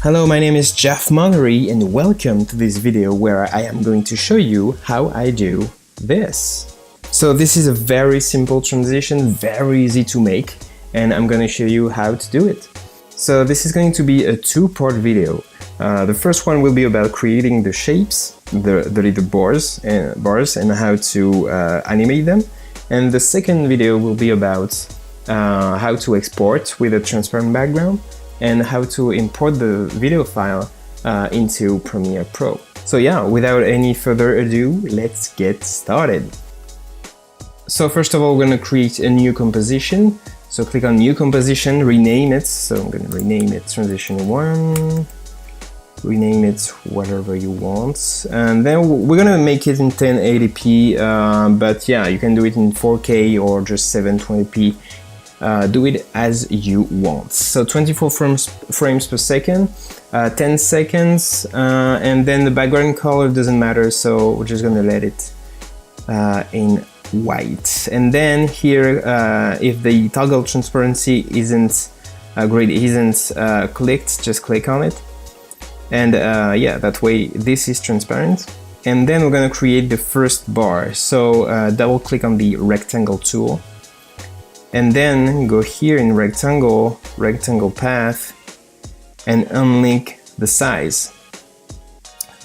Hello, my name is Jeff Monnery and welcome to this video where I am going to show you how I do this. So this is a very simple transition, very easy to make, and I'm going to show you how to do it. So this is going to be a two-part video. The first one will be about creating the shapes, the little bars and how to animate them. And the second video will be about how to export with a transparent background and how to import the video file into Premiere Pro. So yeah, without any further ado, let's get started. So first of all, we're going to create a new composition. So click on New Composition, rename it. So I'm going to rename it Transition 1. Rename it whatever you want. And then we're going to make it in 1080p, but yeah, you can do it in 4K or just 720p. Do it as you want. So 24 frames per second, 10 seconds, and then the background color doesn't matter, so we're just gonna let it in white. And then here, if the toggle transparency isn't clicked, just click on it. And yeah, that way this is transparent. And then we're gonna create the first bar. So double click on the rectangle tool. And then go here in rectangle path, and unlink the size.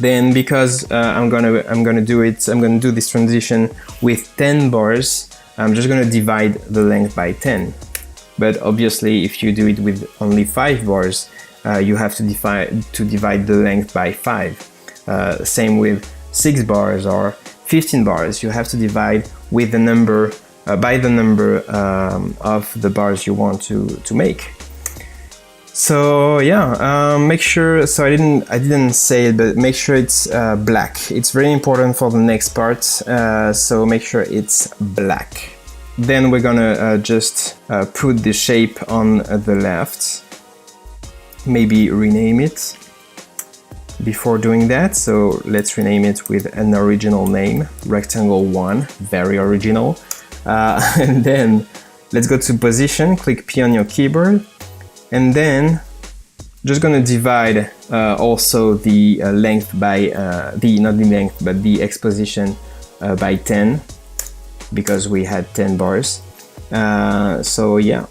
Then because I'm gonna do this transition with 10 bars, I'm just gonna divide the length by 10. But obviously, if you do it with only 5 bars, you have to divide the length by 5. Same with 6 bars or 15 bars. You have to divide with the number. By the number of the bars you want to make. So yeah, make sure. So I didn't say it, but make sure it's black. It's very important for the next part. So make sure it's black. Then we're gonna just put the shape on the left. Maybe rename it before doing that. So let's rename it with an original name, Rectangle 1. Very original. And then let's go to position, click P on your keyboard, and then just gonna divide also the length by not the length but the exposition by 10, because we had 10 bars. So yeah,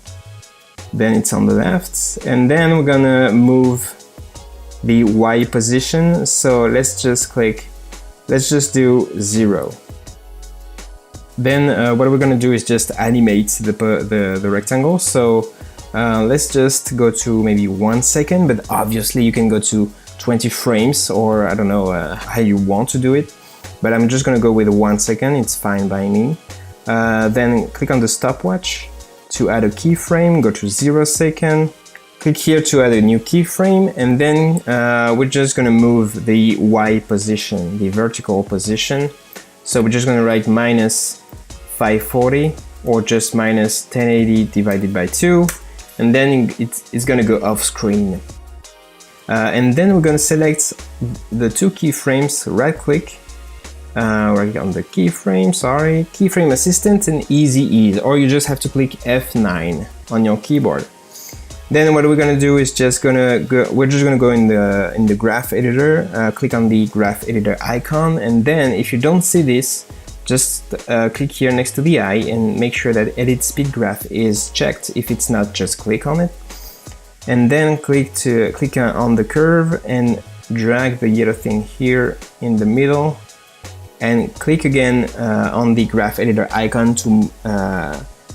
then it's on the left, and then we're gonna move the Y position. So let's just do 0. Then what we're gonna do is just animate the rectangle. So let's just go to maybe 1 second, but obviously you can go to 20 frames, or I don't know how you want to do it, but I'm just gonna go with 1 second, it's fine by me. Then click on the stopwatch to add a keyframe, go to 0 second, click here to add a new keyframe, and then we're just gonna move the Y position, the vertical position. So we're just gonna write minus 540 or just minus 1080 divided by 2, and then it's gonna go off screen. And then we're gonna select the 2 keyframes, right click, right on the keyframe assistant and easy ease, or you just have to click F9 on your keyboard. Then what we're gonna do is we're just gonna go in the graph editor, click on the graph editor icon, and then if you don't see this, just click here next to the eye and make sure that edit speed graph is checked. If it's not, just click on it, and then click on the curve and drag the yellow thing here in the middle, and click again on the graph editor icon to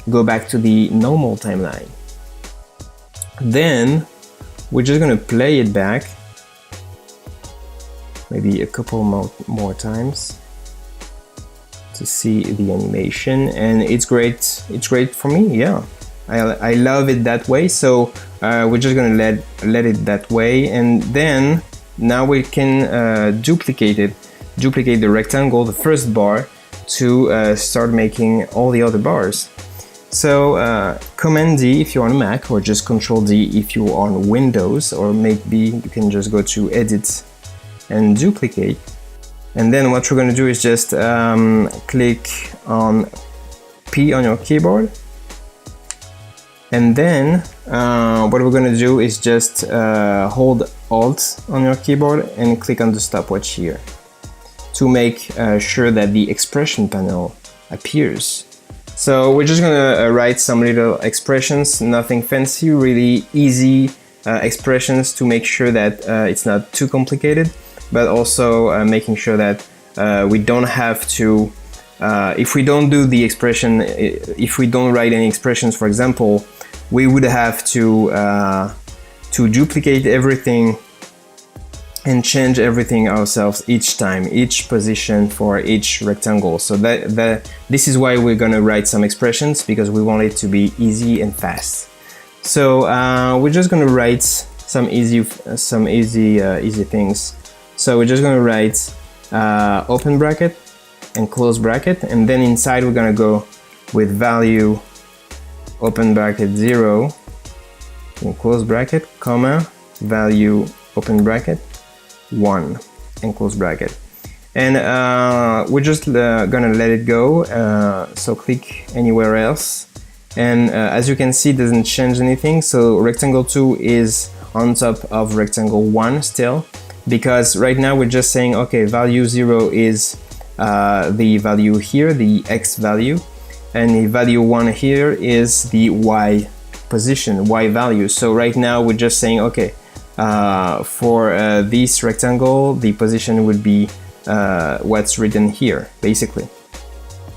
go back to the normal timeline. Then we're just gonna play it back maybe a couple more times to see the animation, and it's great for me. Yeah, I love it that way. So we're just gonna let it that way, and then now we can duplicate the rectangle, the first bar, to start making all the other bars. So Command D if you're on a Mac, or just Control D if you're on Windows, or maybe you can just go to Edit and Duplicate. And then what we're going to do is just click on P on your keyboard, And then what we're gonna do is just hold Alt on your keyboard and click on the stopwatch here to make sure that the expression panel appears. So we're just gonna write some little expressions, nothing fancy, really easy expressions to make sure that it's not too complicated, but also making sure that we don't have to, if we don't do the expression, if we don't write any expressions, for example, we would have to duplicate everything and change everything ourselves each time, each position for each rectangle. So this is why we're gonna write some expressions, because we want it to be easy and fast. So we're just gonna write some easy things. So we're just gonna write open bracket and close bracket, and then inside we're gonna go with value open bracket 0 and close bracket, comma, value open bracket 1 and close bracket. And we're just gonna let it go, so click anywhere else. And as you can see, it doesn't change anything. So rectangle 2 is on top of rectangle 1 still, because right now we're just saying, okay, value 0 is the value here, the X value, and the value 1 here is the Y position, Y value. So right now we're just saying, okay, for this rectangle, the position would be what's written here, basically.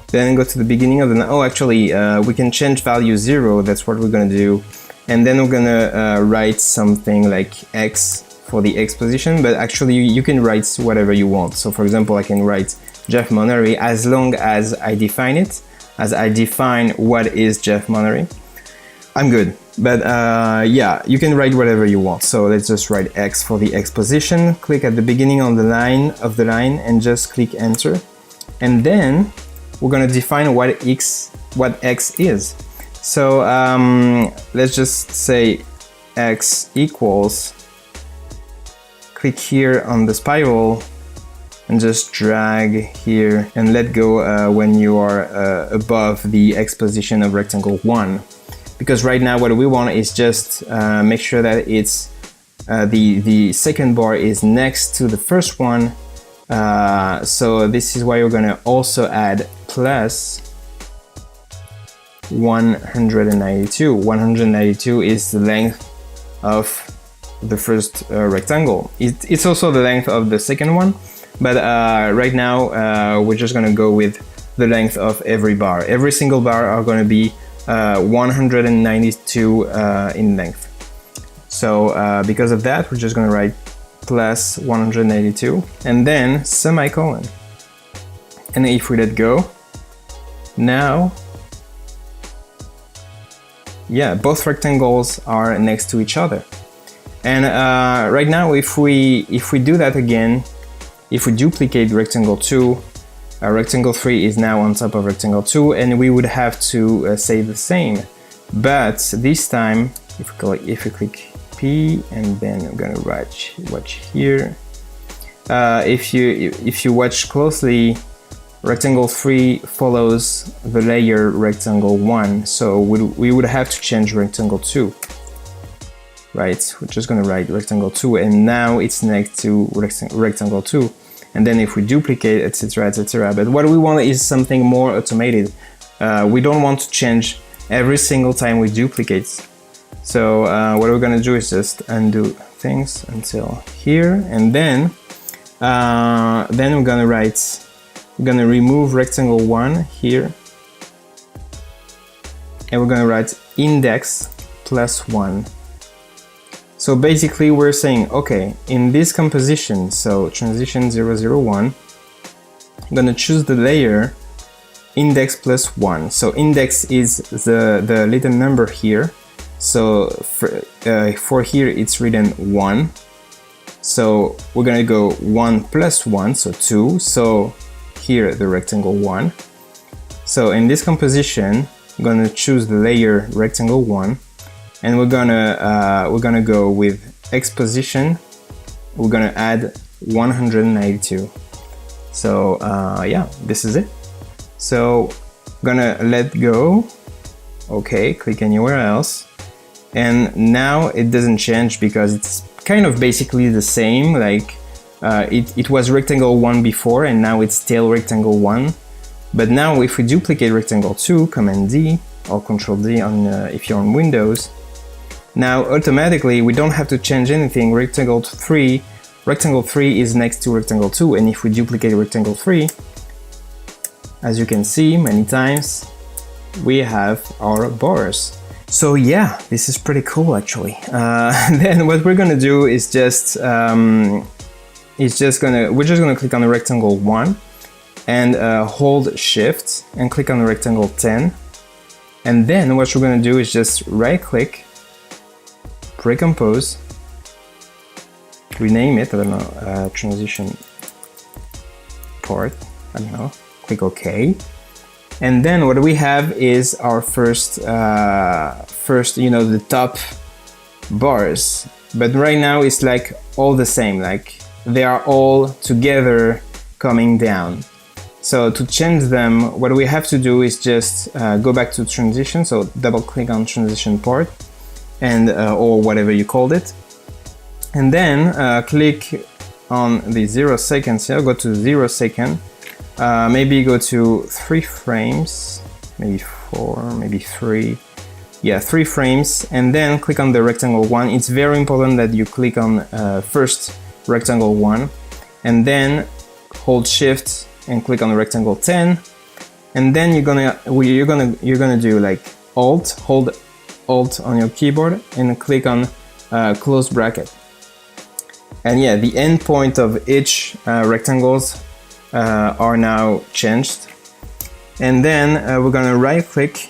Then go to the beginning of the, we can change value 0, that's what we're gonna do. And then we're gonna write something like X for the X position, but actually you can write whatever you want. So for example, I can write Jeff Monnery as long as I define it, as I define what is Jeff Monnery. I'm good. But yeah, you can write whatever you want. So let's just write X for the X position, click at the beginning on the line and just click enter. And then we're gonna define what X is. So let's just say X equals, click here on the spiral and just drag here and let go when you are above the X position of rectangle 1. Because right now what we want is just make sure that it's the second bar is next to the first one. So this is why we're gonna also add plus 192. 192 is the length of the first rectangle. It's also the length of the second one, but right now we're just gonna go with the length of every bar. Every single bar are gonna be 192 in length. So because of that, we're just gonna write plus 192 and then semicolon. And if we let go, now, yeah, both rectangles are next to each other. And right now, if we do that again, if we duplicate rectangle 2, rectangle 3 is now on top of rectangle 2, and we would have to say the same. But this time, if we click P, and then I'm gonna watch here. If you watch closely, rectangle 3 follows the layer rectangle 1, so we would have to change rectangle 2. Right, we're just gonna write rectangle 2, and now it's next to rectangle 2. And then if we duplicate, etc., etc. But what we want is something more automated. We don't want to change every single time we duplicate. So what we're gonna do is just undo things until here, and then we're gonna remove rectangle 1 here, and we're gonna write index plus 1. So basically we're saying, okay, in this composition, so transition 001, I'm gonna choose the layer index plus 1. So index is the little number here. So for here it's written 1. So we're gonna go 1 plus 1, so 2. So here the rectangle 1. So in this composition, I'm gonna choose the layer rectangle 1. And we're gonna go with X position. We're gonna add 192. So yeah, this is it. So I'm gonna let go, okay, click anywhere else. And now it doesn't change because it's kind of basically the same, like it was rectangle 1 before and now it's still rectangle 1. But now if we duplicate rectangle 2, Command D or Control D on if you're on Windows, now automatically we don't have to change anything. Rectangle 3 is next to rectangle 2, and if we duplicate rectangle 3, as you can see many times, we have our bars. So yeah, this is pretty cool actually. Then what we're gonna do is we're just gonna click on the rectangle 1 and hold Shift and click on the rectangle 10. And then what we're gonna do is just right click, recompose, rename it, I don't know, transition part, I don't know, click OK. And then what we have is our first, the top bars. But right now it's like all the same, like they are all together coming down. So to change them, what we have to do is just go back to transition. So double click on transition part and or whatever you called it. And then click on the 0 seconds here, go to 0 second. Maybe go to 3 frames, maybe 4, maybe 3. Yeah, 3 frames, and then click on the rectangle 1. It's very important that you click on first rectangle 1, and then hold Shift and click on the rectangle 10, and then you're gonna do like Alt, hold Alt on your keyboard, and click on close bracket. And yeah, the end point of each rectangles are now changed. And then we're gonna right click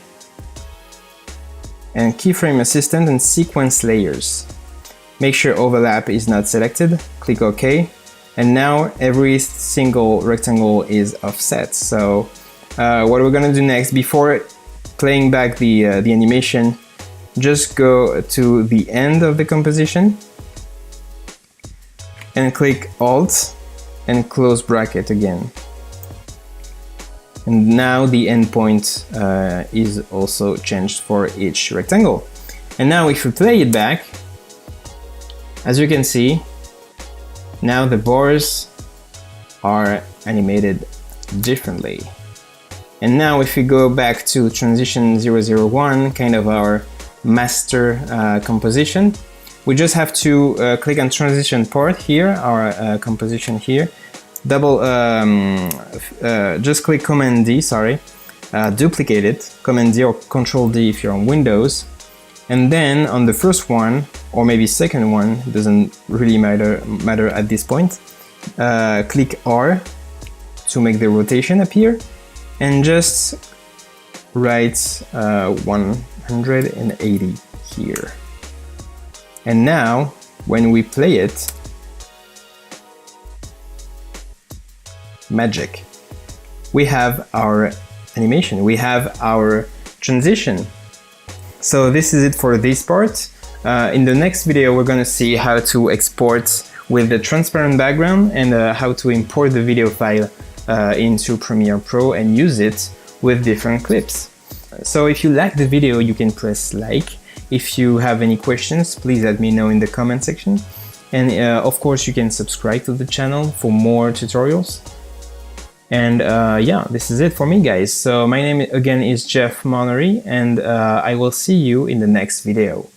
and keyframe assistant and sequence layers. Make sure overlap is not selected, click OK. And now every single rectangle is offset. So what we're gonna do next, before playing back the animation, just go to the end of the composition and click Alt and close bracket again. And now the endpoint is also changed for each rectangle. And now if we play it back, as you can see, now the bars are animated differently. And now if we go back to transition 001, kind of our master composition, we just have to click on transition part here, our composition here, just click Command D, duplicate it, Command D or Control D if you're on Windows, and then on the first one, or maybe second one, doesn't really matter at this point, click R to make the rotation appear, and just write 180 here. And now, when we play it, magic. We have our animation, we have our transition. So this is it for this part. In the next video, we're gonna see how to export with the transparent background and how to import the video file into Premiere Pro and use it with different clips. So if you like the video, you can press like. If you have any questions, please let me know in the comment section. And of course, you can subscribe to the channel for more tutorials. And yeah, this is it for me, guys. So my name again is Jeff Monnery, and I will see you in the next video.